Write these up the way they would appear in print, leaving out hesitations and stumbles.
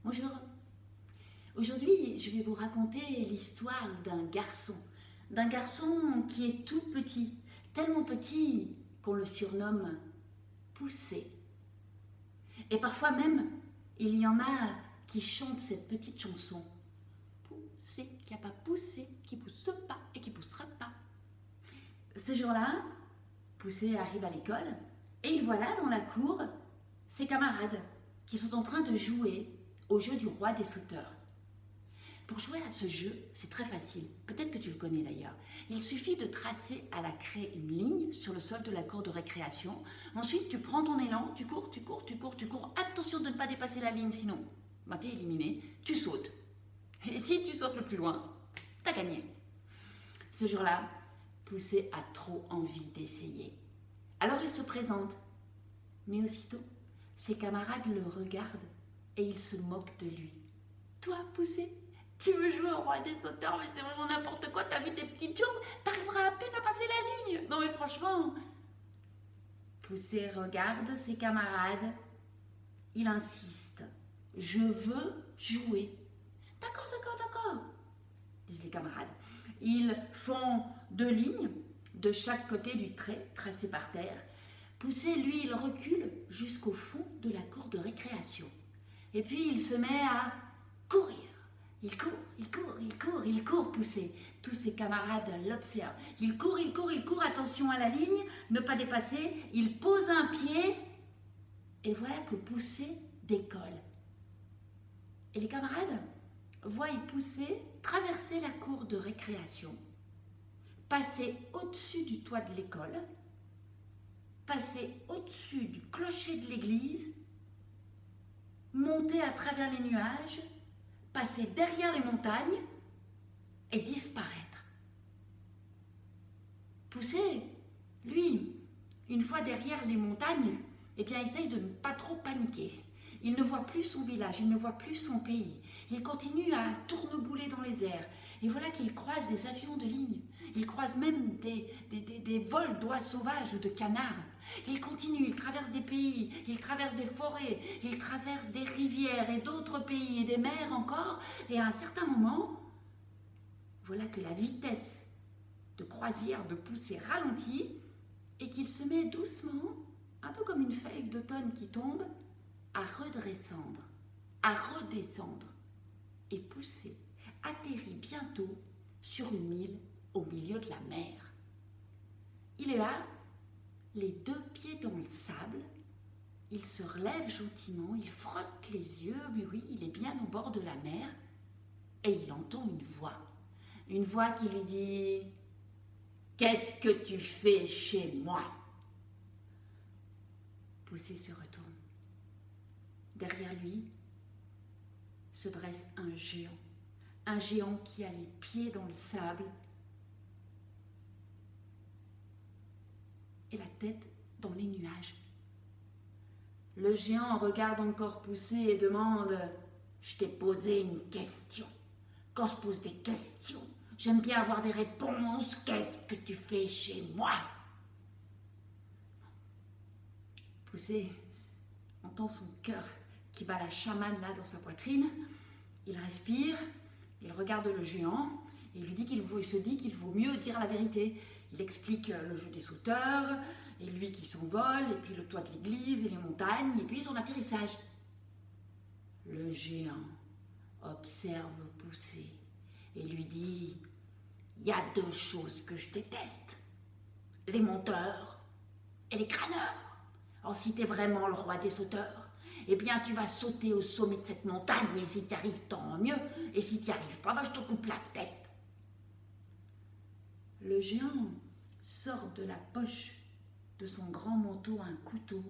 Bonjour. Aujourd'hui, je vais vous raconter l'histoire d'un garçon qui est tout petit, tellement petit qu'on le surnomme Poussé. Et parfois même, il y en a qui chantent cette petite chanson. Poussé, qui n'a pas poussé, qui pousse pas et qui poussera pas. Ce jour-là, Poussé arrive à l'école et il voit là dans la cour ses camarades qui sont en train de jouer au jeu du roi des sauteurs. Pour jouer à ce jeu, c'est très facile. Peut-être que tu le connais d'ailleurs. Il suffit de tracer à la craie une ligne sur le sol de la cour de récréation. Ensuite, tu prends ton élan, tu cours, tu cours, tu cours, tu cours. Attention de ne pas dépasser la ligne, sinon, t'es éliminé. Tu sautes. Et si tu sautes le plus loin, t'as gagné. Ce jour-là, Poussé a trop envie d'essayer. Alors il se présente. Mais aussitôt, ses camarades le regardent et ils se moquent de lui. Toi, Poussé, tu veux jouer au roi des sauteurs, mais c'est vraiment n'importe quoi, t'as vu tes petites jambes, t'arriveras à peine à passer la ligne. Non mais franchement. Poussé regarde ses camarades, il insiste. Je veux jouer. D'accord, d'accord, d'accord, disent les camarades. Ils font 2 lignes de chaque côté du trait tracé par terre. Poussé, lui, il recule jusqu'au fond de la cour de récréation. Et puis il se met à courir. Il court, il court, il court, il court, Poussé. Tous ses camarades l'observent. Il court, il court, il court, attention à la ligne, ne pas dépasser. Il pose un pied et voilà que Poussé décolle. Et les camarades voient Poussé traverser la cour de récréation, passer au-dessus du toit de l'école, passer au-dessus du clocher de l'église, monter à travers les nuages, passer derrière les montagnes et disparaître. Poussé, lui, une fois derrière les montagnes, essaye de ne pas trop paniquer. Il ne voit plus son village, il ne voit plus son pays. Il continue à tournebouler dans les airs. Et voilà qu'il croise des avions de ligne. Il croise même des vols d'oies sauvages ou de canards. Il continue, il traverse des pays, il traverse des forêts, il traverse des rivières et d'autres pays et des mers encore. Et à un certain moment, voilà que la vitesse de croisière de Poussé ralentit et qu'il se met doucement, un peu comme une feuille d'automne qui tombe, à redescendre, à redescendre. Et Poussé atterrit bientôt sur une île au milieu de la mer. Il est là, les 2 pieds dans le sable, il se relève gentiment, il frotte les yeux, mais oui, il est bien au bord de la mer, et il entend une voix qui lui dit « Qu'est-ce que tu fais chez moi ?» Poussé se retourne. Derrière lui se dresse un géant qui a les pieds dans le sable et la tête dans les nuages. Le géant regarde encore Poussé et demande « Je t'ai posé une question. Quand je pose des questions, j'aime bien avoir des réponses. Qu'est-ce que tu fais chez moi ?» Poussé entend son cœur qui bat la chamane là dans sa poitrine. Il respire, il regarde le géant et il se dit qu'il vaut mieux dire la vérité. Il explique le jeu des sauteurs, et lui qui s'envole, et puis le toit de l'église, et les montagnes, et puis son atterrissage. Le géant observe Poussé et lui dit « Il y a 2 choses que je déteste, les monteurs et les crâneurs. Alors si t'es vraiment le roi des sauteurs, tu vas sauter au sommet de cette montagne, et si t'y arrives, tant mieux, et si t'y arrives pas, je te coupe la tête. » Le géant sort de la poche de son grand manteau un couteau,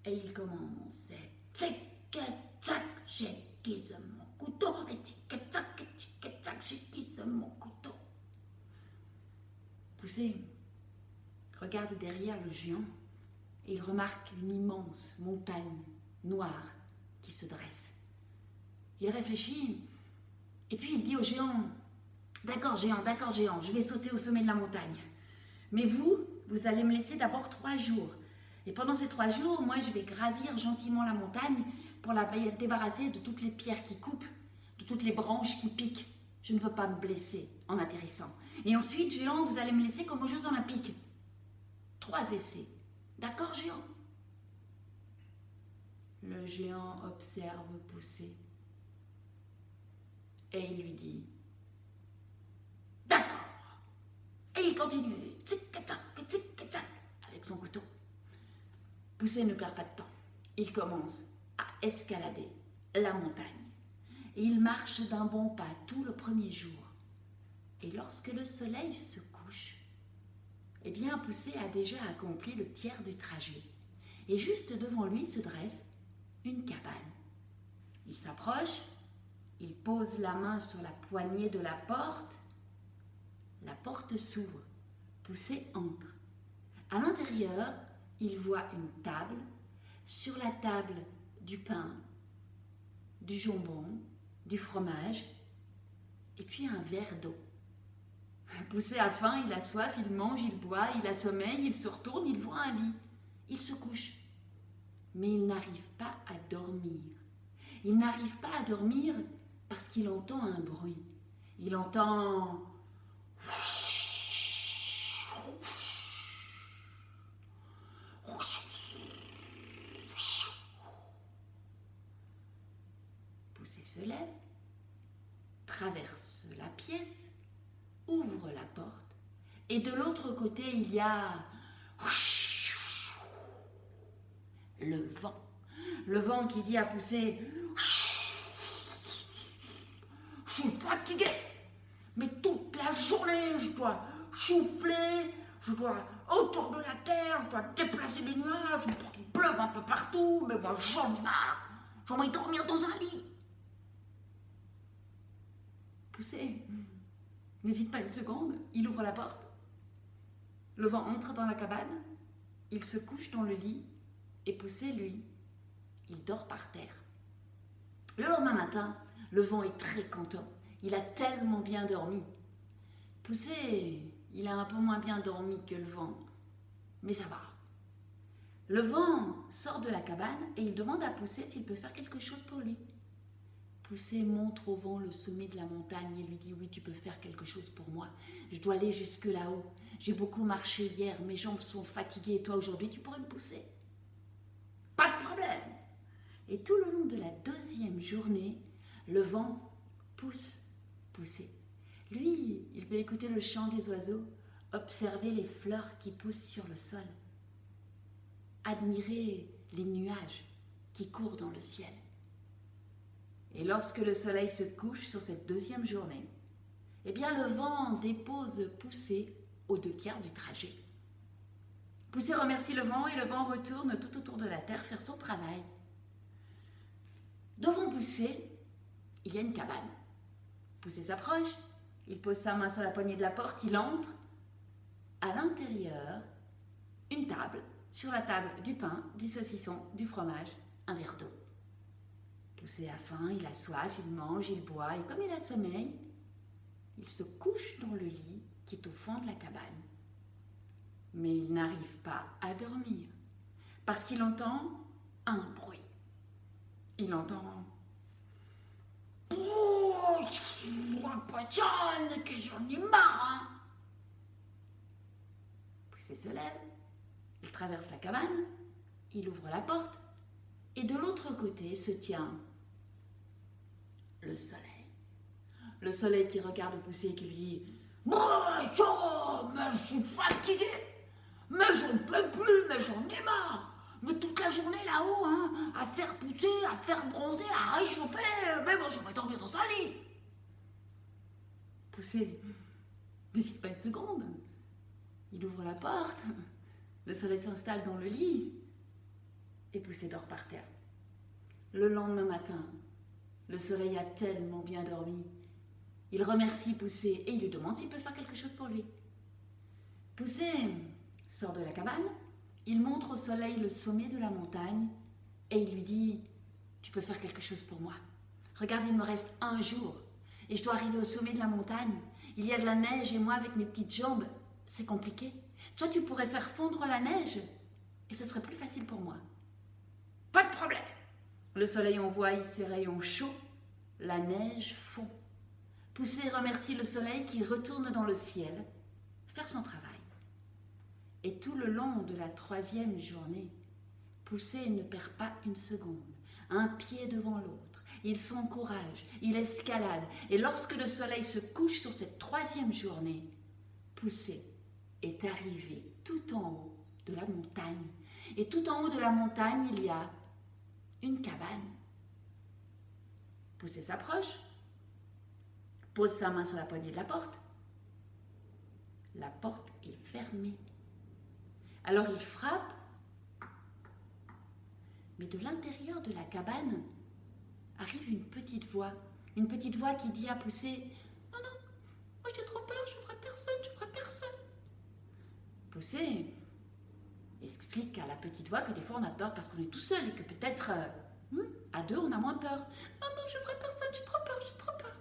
et il commence « Tic-tac, j'aiguise mon couteau, et tic-tac, j'aiguise mon couteau. » Poussé regarde derrière le géant, et il remarque une immense montagne noire qui se dresse. Il réfléchit et puis il dit au géant « D'accord géant, je vais sauter au sommet de la montagne. Mais vous allez me laisser d'abord 3 jours. Et pendant ces 3 jours, moi, je vais gravir gentiment la montagne pour la débarrasser de toutes les pierres qui coupent, de toutes les branches qui piquent. Je ne veux pas me blesser en atterrissant. Et ensuite, géant, vous allez me laisser comme aux Jeux Olympiques. 3 essais. D'accord, géant? Le géant observe Poussé. Et il lui dit, d'accord. Et il continue, tic-tac, tic-tac, avec son couteau. Poussé ne perd pas de temps. Il commence à escalader la montagne. Et il marche d'un bon pas tout le premier jour. Et lorsque le soleil se couche, eh bien, Poussé a déjà accompli le tiers du trajet. Et juste devant lui se dresse une cabane. Il s'approche, il pose la main sur la poignée de la porte s'ouvre, Poussé entre. À l'intérieur, il voit une table, sur la table du pain, du jambon, du fromage, et puis un verre d'eau. Poussé a faim, il a soif, il mange, il boit, il a sommeil, il se retourne, il voit un lit, il se couche. Mais il n'arrive pas à dormir. Il n'arrive pas à dormir parce qu'il entend un bruit. Il entend... Poussé se lève, traverse la pièce, ouvre la porte, et de l'autre côté, il y a le vent. Le vent qui dit à Poussé, je suis fatigué, mais toute la journée, je dois souffler, je dois autour de la terre, je dois déplacer les nuages pour qu'il pleuve un peu partout, mais moi j'en ai marre, j'ai envie de dormir dans un lit. Poussé n'hésite pas une seconde, il ouvre la porte. Le vent entre dans la cabane, il se couche dans le lit et Poussé, lui, il dort par terre. Le lendemain matin, le vent est très content. Il a tellement bien dormi. Poussé, il a un peu moins bien dormi que le vent, mais ça va. Le vent sort de la cabane et il demande à Poussé s'il peut faire quelque chose pour lui. Poussé montre au vent le sommet de la montagne et lui dit « Oui, tu peux faire quelque chose pour moi. Je dois aller jusque là-haut. J'ai beaucoup marché hier, mes jambes sont fatiguées et toi aujourd'hui, tu pourrais me pousser. » Pas de problème. Et tout le long de la 2e journée, le vent pousse Poussé. Lui, il peut écouter le chant des oiseaux, observer les fleurs qui poussent sur le sol, admirer les nuages qui courent dans le ciel. Et lorsque le soleil se couche sur cette 2e journée, eh bien le vent dépose Poussé aux 2 tiers du trajet. Poussé remercie le vent et le vent retourne tout autour de la terre faire son travail. Devant Poussé, il y a une cabane. Poussé s'approche, il pose sa main sur la poignée de la porte, il entre. À l'intérieur, une table, sur la table du pain, du saucisson, du fromage, un verre d'eau. Poussé a faim, il a soif, il mange, il boit, et comme il a sommeil, il se couche dans le lit qui est au fond de la cabane. Mais il n'arrive pas à dormir, parce qu'il entend un bruit. Il entend... Oh, que j'en ai marre, hein. Poussé se lève, il traverse la cabane, il ouvre la porte, et de l'autre côté se tient le soleil. Le soleil qui regarde Poussé et qui lui dit « Bonjour, mais je suis fatigué, mais j'en peux plus, mais j'en ai marre. Mais toute la journée là-haut, hein, à faire pousser, à faire bronzer, à réchauffer, mais moi j'aimerais dormir dans un lit. » Poussé n'hésite pas une seconde. Il ouvre la porte, le soleil s'installe dans le lit et Poussé dort par terre. Le lendemain matin, le soleil a tellement bien dormi. Il remercie Poussé et il lui demande s'il peut faire quelque chose pour lui. Poussé sort de la cabane, il montre au soleil le sommet de la montagne et il lui dit « Tu peux faire quelque chose pour moi. Regarde, il me reste 1 jour et je dois arriver au sommet de la montagne. Il y a de la neige et moi avec mes petites jambes, c'est compliqué. Toi, tu pourrais faire fondre la neige. et ce serait plus facile pour moi. Pas de problème. Le soleil envoie ses rayons chauds, la neige fond. Poussé remercie le soleil qui retourne dans le ciel faire son travail. Et tout le long de la 3e journée, Poussé ne perd pas une seconde, un pied devant l'autre. Il s'encourage, il escalade, et lorsque le soleil se couche sur cette 3e journée, Poussé est arrivé tout en haut de la montagne. Et tout en haut de la montagne, il y a une cabane. Poussé s'approche, pose sa main sur la poignée de la porte. La porte est fermée. Alors il frappe, mais de l'intérieur de la cabane arrive une petite voix qui dit à Poussé « Non, non, moi j'ai trop peur, je ferai personne, je ferai personne. » Poussé explique à la petite voix que des fois on a peur parce qu'on est tout seul et que peut-être à deux on a moins peur. « Non, non, je ferai personne, j'ai trop peur, j'ai trop peur. »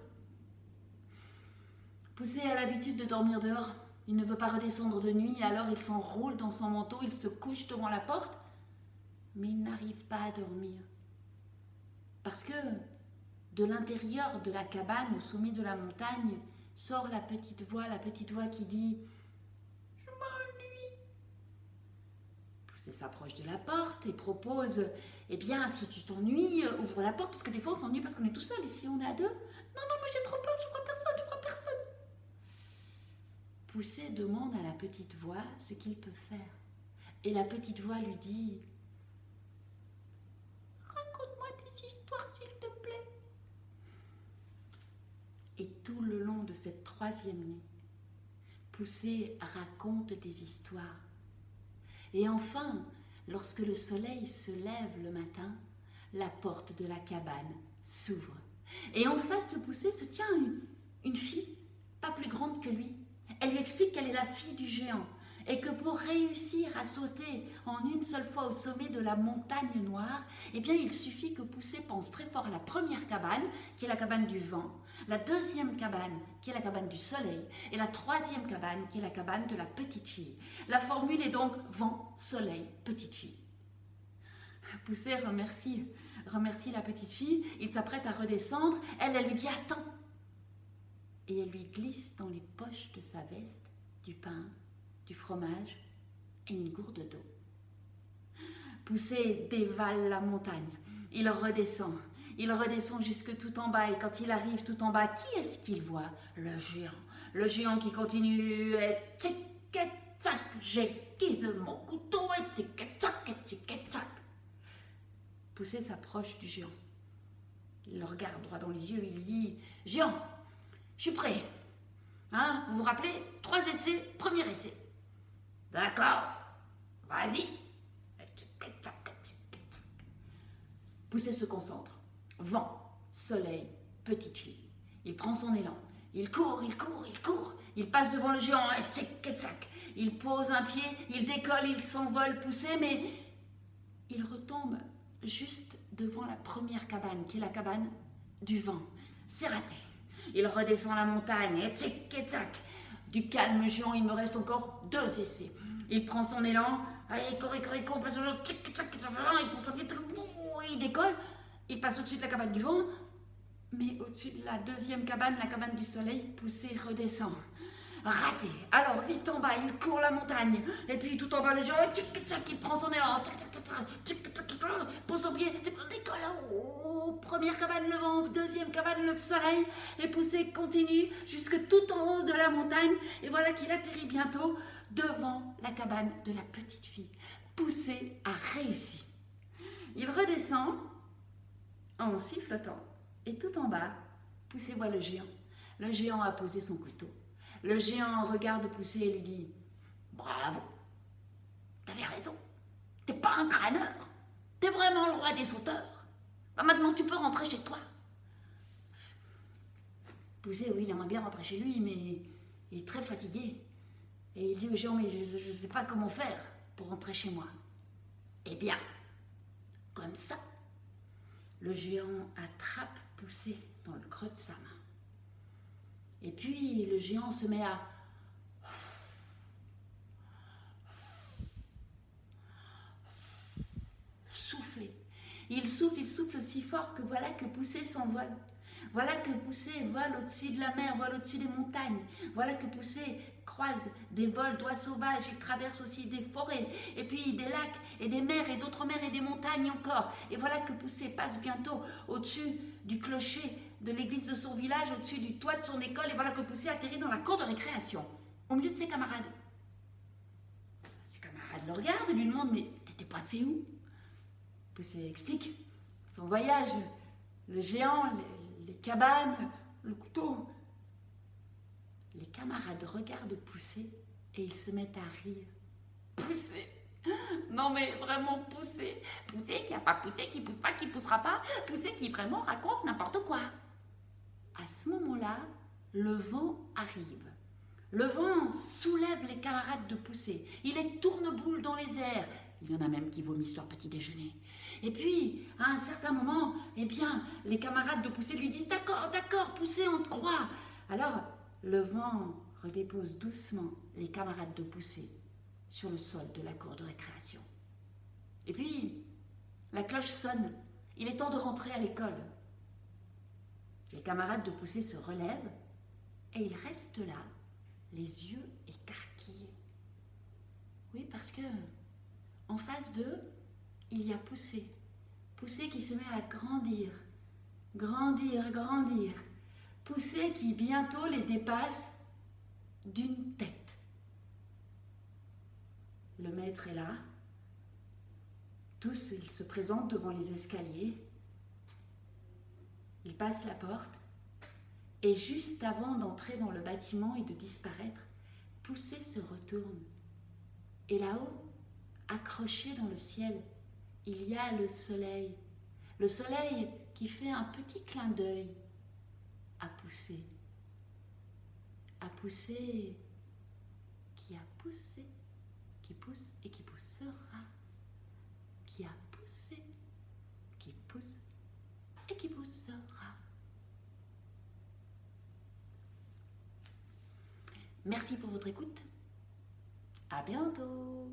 Poussé a l'habitude de dormir dehors. Il ne veut pas redescendre de nuit, alors il s'enroule dans son manteau, il se couche devant la porte, mais il n'arrive pas à dormir. Parce que de l'intérieur de la cabane, au sommet de la montagne, sort la petite voix qui dit « Je m'ennuie ». Poussé s'approche de la porte et propose « Eh bien, si tu t'ennuies, ouvre la porte, parce que des fois on s'ennuie parce qu'on est tout seul, et si on est à deux, non, non, moi j'ai trop peur, je ferai personne, je ferai personne. » Poussé demande à la petite voix ce qu'il peut faire. Et la petite voix lui dit « Raconte-moi des histoires, s'il te plaît. » Et tout le long de cette 3e nuit, Poussé raconte des histoires. Et enfin, lorsque le soleil se lève le matin, la porte de la cabane s'ouvre. Et en face de Poussé se tient une fille, pas plus grande que lui. Elle lui explique qu'elle est la fille du géant et que pour réussir à sauter en une seule fois au sommet de la montagne noire, eh bien il suffit que Poussé pense très fort à la première cabane, qui est la cabane du vent, la 2e cabane, qui est la cabane du soleil, et la 3e cabane, qui est la cabane de la petite fille. La formule est donc vent, soleil, petite fille. Poussé remercie la petite fille, il s'apprête à redescendre, elle lui dit « Attends !» Et elle lui glisse dans les poches de sa veste du pain, du fromage et une gourde d'eau. Poussé dévale la montagne, il redescend jusque tout en bas, et quand il arrive tout en bas, qui est-ce qu'il voit? Le géant qui continue et tic-tac, j'aiguise mon couteau et tic-tac. Poussé s'approche du géant, il le regarde droit dans les yeux, il lui dit « Géant, je suis prêt. Hein, vous vous rappelez? 3 essais, premier essai. » « D'accord, vas-y. » Poussé se concentre. Vent, soleil, petite fille. Il prend son élan. Il court. Il passe devant le géant. Il pose un pied, il décolle, il s'envole, Poussé, mais il retombe juste devant la première cabane, qui est la cabane du vent. C'est raté. Il redescend la montagne, et tic-tac. Du calme géant, il me reste encore 2 essais. Il prend son élan, il court, passe au tic-tac, il prend son pied, il décolle, il passe au-dessus de la cabane du vent, mais au-dessus de la 2e cabane, la cabane du soleil, Poussé redescend. Raté. Alors, vite en bas, il court la montagne, et puis tout en bas, le géant, tic-tac, il prend son élan, tic-tac, il pose son pied, décolle, première cabane le vent, 2e cabane le soleil, et Poussé continue jusque tout en haut de la montagne, et voilà qu'il atterrit bientôt devant la cabane de la petite fille. Poussé a réussi. Il redescend en sifflotant, et tout en bas, Poussé voit le géant. Le géant a posé son couteau. Le géant regarde Poussé et lui dit « Bravo, t'avais raison, t'es pas un crâneur, t'es vraiment le roi des sauteurs. Bah maintenant tu peux rentrer chez toi. » Poussé, oui, il aimerait bien rentrer chez lui, mais il est très fatigué. Et il dit au géant « Mais je ne sais pas comment faire pour rentrer chez moi. » Eh bien, comme ça. Le géant attrape Poussé dans le creux de sa main. Et puis le géant se met à Il souffle si fort que voilà que Poussé s'envole. Voilà que Poussé vole au-dessus de la mer, vole au-dessus des montagnes. Voilà que Poussé croise des vols d'oies sauvages, il traverse aussi des forêts, et puis des lacs, et des mers, et d'autres mers, et des montagnes encore. Et voilà que Poussé passe bientôt au-dessus du clocher de l'église de son village, au-dessus du toit de son école, et voilà que Poussé atterrit dans la cour de récréation, au milieu de ses camarades. Ses camarades le regardent et lui demandent « Mais t'étais passé où ?» Poussé explique son voyage, le géant, les cabanes, le couteau. Les camarades regardent Poussé et ils se mettent à rire. Poussé? Non mais vraiment Poussé. Poussé qui a pas poussé, qui pousse pas, qui poussera pas. Poussé qui vraiment raconte n'importe quoi. À ce moment-là, le vent arrive. Le vent soulève les camarades de Poussé. Il les tourne-boule dans les airs. Il y en a même qui vomissent leur petit déjeuner. Et puis, à un certain moment, eh bien, les camarades de Poussé lui disent « D'accord, d'accord, Poussé, on te croit !» Alors, le vent redépose doucement les camarades de Poussé sur le sol de la cour de récréation. Et puis, la cloche sonne. Il est temps de rentrer à l'école. Les camarades de Poussé se relèvent et ils restent là, les yeux écarquillés. Oui, parce que en face d'eux, il y a Poussé. Poussé qui se met à grandir, grandir, grandir. Poussé qui bientôt les dépasse d'une tête. Le maître est là. Tous, ils se présentent devant les escaliers. Ils passent la porte. Et juste avant d'entrer dans le bâtiment et de disparaître, Poussé se retourne. Et là-haut, accroché dans le ciel, il y a le soleil. Le soleil qui fait un petit clin d'œil à Poussé. À Poussé qui a poussé, qui pousse et qui poussera. Qui a poussé, qui pousse et qui poussera. Merci pour votre écoute. À bientôt.